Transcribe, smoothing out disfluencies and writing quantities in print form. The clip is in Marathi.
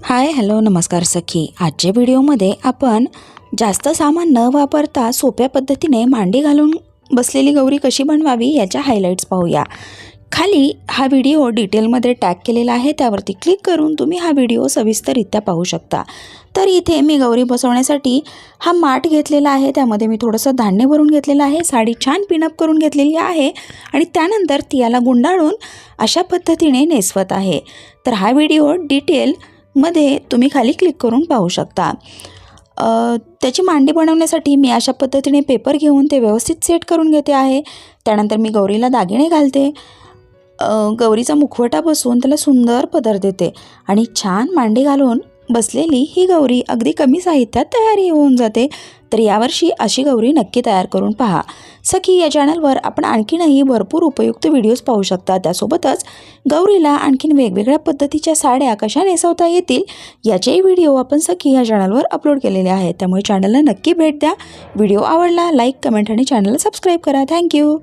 हाय हॅलो नमस्कार सखी। आजच्या व्हिडिओमध्ये आपण जास्त सामान न वापरता सोप्या पद्धतीने मांडी घालून बसलेली गौरी कशी बनवावी याच्या हायलाइट्स पाहूया। खाली हा व्हिडिओ डिटेलमध्ये टॅग केलेला आहे, त्यावरती क्लिक करून तुम्ही हा व्हिडिओ सविस्तररित्या पाहू शकता। तर इथे मी गौरी बसवण्यासाठी हा माठ घेतलेला आहे, त्यामध्ये मी थोडंसं धान्य भरून घेतलेलं आहे, साडी छान पिनअप करून घेतलेली आहे आणि त्यानंतर ती याला गुंडाळून अशा पद्धतीने नेसवत आहे। तर हा व्हिडिओ डिटेल मध्ये तुम्ही खाली क्लिक करून पाहू शकता। त्याची मांडी बनवण्यासाठी मी अशा पद्धतीने पेपर घेऊन ते व्यवस्थित सेट करून घेते आहे। त्यानंतर मी गौरीला दागिने घालते, गौरीचा मुखवटा बसवून त्याला सुंदर पदर देते आणि छान मांडी घालून बसलेली ही गौरी अगदी कमी साहित्यात तयारी होऊन जाते। तर यावर्षी अशी गौरी नक्की तयार करून पहा। सखी या चॅनलवर आपण आणखीनही भरपूर उपयुक्त व्हिडिओज पाहू शकता। त्यासोबतच गौरीला आणखीन वेगवेगळ्या पद्धतीच्या साड्या कशा नेसवता येतील याचेही व्हिडिओ आपण सखी या चॅनलवर अपलोड केलेले आहेत, त्यामुळे चॅनलला नक्की भेट द्या। व्हिडिओ आवडला लाईक, कमेंट आणि चॅनलला सबस्क्राईब करा। थँक्यू।